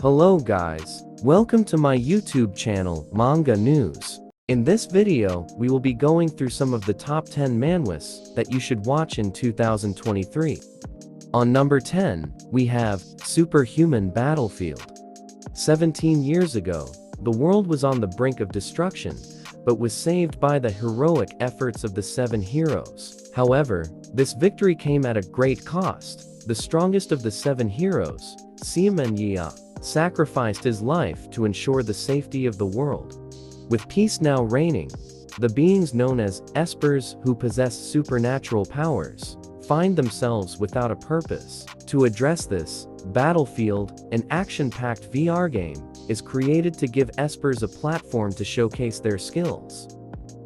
Hello guys, welcome to my YouTube channel, Manga News. In this video, we will be going through some of the top 10 manhwas that you should watch in 2023. On number 10, we have Superhuman Battlefield. 17 years ago, the world was on the brink of destruction, but was saved by the heroic efforts of the 7 heroes. However, this victory came at a great cost. The strongest of the 7 heroes, Manhwa, sacrificed his life to ensure the safety of the world. With peace now reigning, the beings known as espers, who possess supernatural powers, find themselves without a purpose. To address this, Battlefield, an action-packed VR game, is created to give espers a platform to showcase their skills.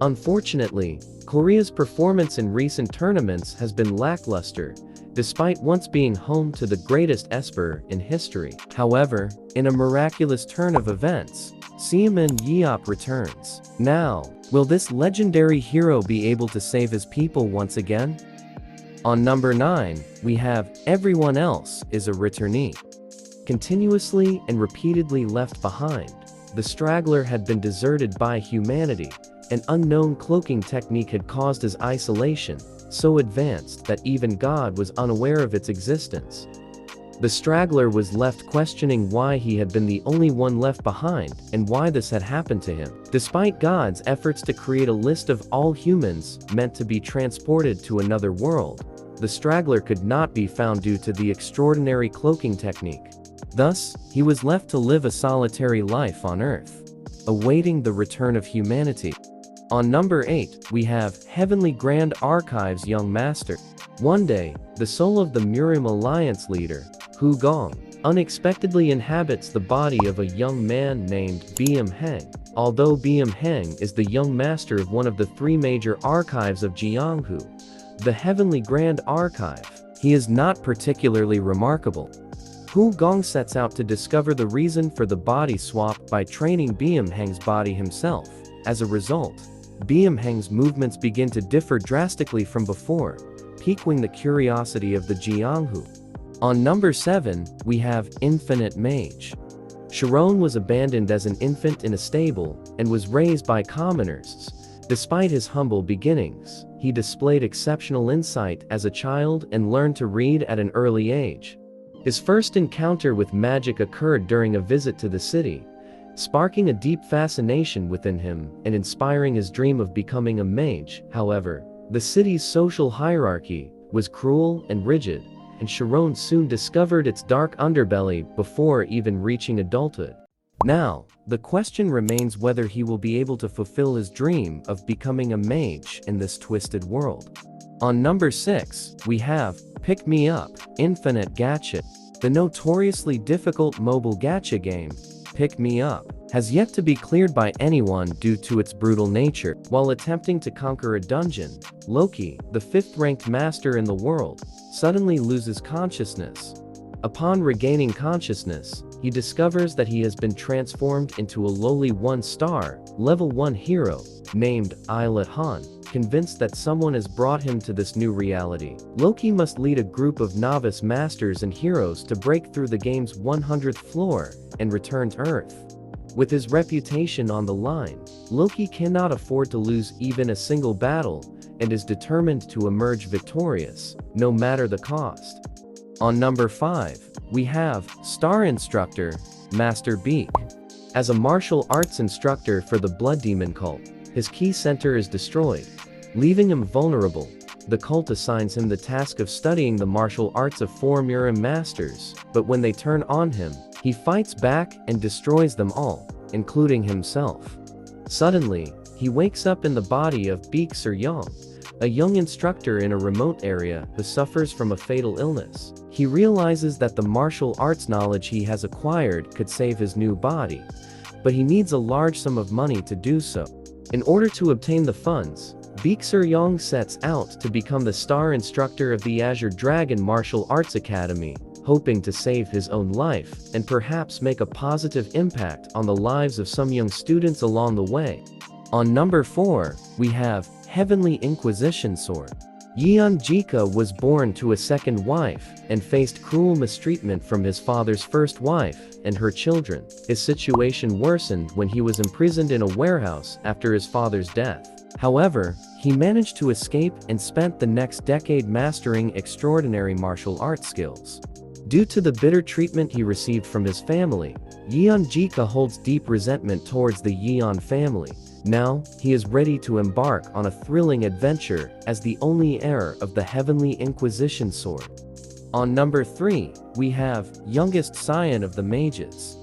Unfortunately, Korea's performance in recent tournaments has been lackluster, despite once being home to the greatest esper in history. However, in a miraculous turn of events, Manhwa returns. Now, will this legendary hero be able to save his people once again? On number 9, we have Everyone Else is a Returnee. Continuously and repeatedly left behind, the straggler had been deserted by humanity. An unknown cloaking technique had caused his isolation, so advanced that even God was unaware of its existence. The straggler was left questioning why he had been the only one left behind and why this had happened to him. Despite God's efforts to create a list of all humans meant to be transported to another world, the straggler could not be found due to the extraordinary cloaking technique. Thus, he was left to live a solitary life on Earth, awaiting the return of humanity. On number 8, we have Heavenly Grand Archive's Young Master. One day, the soul of the Murium Alliance leader, Hu Gong, unexpectedly inhabits the body of a young man named Byum Heng. Although Byum Heng is the young master of one of the 3 major archives of Jianghu, the Heavenly Grand Archive, he is not particularly remarkable. Hu Gong sets out to discover the reason for the body swap by training Byum Heng's body himself. As a result, Byum Heng's movements begin to differ drastically from before, piquing the curiosity of the Jianghu. On number 7, we have Infinite Mage. Sharon was abandoned as an infant in a stable and was raised by commoners. Despite his humble beginnings, he displayed exceptional insight as a child and learned to read at an early age. His first encounter with magic occurred during a visit to the city, sparking a deep fascination within him and inspiring his dream of becoming a mage. However, the city's social hierarchy was cruel and rigid, and Sharon soon discovered its dark underbelly before even reaching adulthood. Now, the question remains whether he will be able to fulfill his dream of becoming a mage in this twisted world. On number 6, we have Pick Me Up, Infinite Gacha. The notoriously difficult mobile gacha game, Pick Me Up, has yet to be cleared by anyone due to its brutal nature. While attempting to conquer a dungeon, Loki, the 5th-ranked master in the world, suddenly loses consciousness. Upon regaining consciousness, he discovers that he has been transformed into a lowly 1-star, level 1 hero, named Islet Han. Convinced that someone has brought him to this new reality, Loki must lead a group of novice masters and heroes to break through the game's 100th floor and return to Earth. With his reputation on the line, Loki cannot afford to lose even a single battle and is determined to emerge victorious, no matter the cost. On number 5, we have Star Instructor, Master Beak. As a martial arts instructor for the Blood Demon cult, his key center is destroyed, leaving him vulnerable. The cult assigns him the task of studying the martial arts of 4 Murium masters, but when they turn on him, he fights back and destroys them all, including himself. Suddenly, he wakes up in the body of Beak Soo-young, a young instructor in a remote area who suffers from a fatal illness. He realizes that the martial arts knowledge he has acquired could save his new body, but he needs a large sum of money to do so. In order to obtain the funds, Beak Soo-young sets out to become the star instructor of the Azure Dragon Martial Arts Academy, hoping to save his own life and perhaps make a positive impact on the lives of some young students along the way. On number 4, we have Heavenly Inquisition Sword. Yeon Jika was born to a second wife and faced cruel mistreatment from his father's first wife and her children. His situation worsened when he was imprisoned in a warehouse after his father's death. However, he managed to escape and spent the next decade mastering extraordinary martial arts skills. Due to the bitter treatment he received from his family, Yeon Jika holds deep resentment towards the Yeon family. Now, he is ready to embark on a thrilling adventure as the only heir of the Heavenly Inquisition sword. On number 3, we have Youngest Scion of the Mages.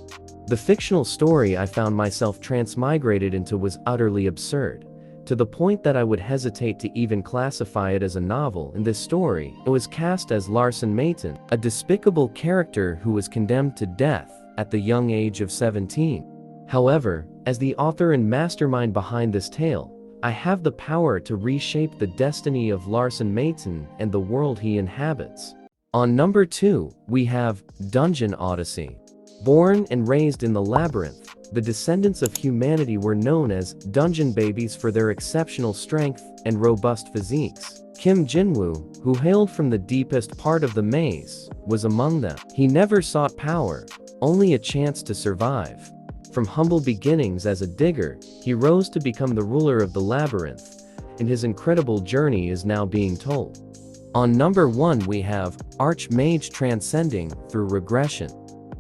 The fictional story I found myself transmigrated into was utterly absurd, to the point that I would hesitate to even classify it as a novel. In this story, it was cast as Larsen Mayton, a despicable character who was condemned to death at the young age of 17. However, as the author and mastermind behind this tale, I have the power to reshape the destiny of Larsen Mayton and the world he inhabits. On number 2, we have Dungeon Odyssey. Born and raised in the labyrinth, the descendants of humanity were known as dungeon babies for their exceptional strength and robust physiques. Kim Jinwoo, who hailed from the deepest part of the maze, was among them. He never sought power, only a chance to survive. From humble beginnings as a digger, he rose to become the ruler of the labyrinth, and his incredible journey is now being told. On number 1, we have Archmage Transcending Through Regression.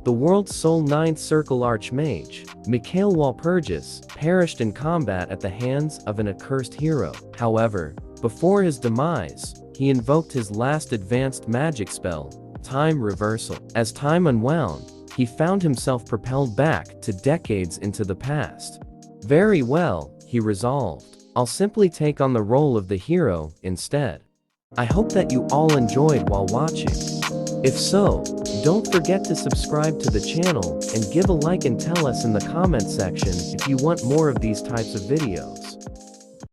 The world's sole ninth circle Archmage, Mikhail Walpurgis, perished in combat at the hands of an accursed hero. However, before his demise, he invoked his last advanced magic spell, Time Reversal. As time unwound, he found himself propelled back to decades into the past. Very well, he resolved. I'll simply take on the role of the hero instead. I hope that you all enjoyed while watching. If so, don't forget to subscribe to the channel and give a like and tell us in the comment section if you want more of these types of videos.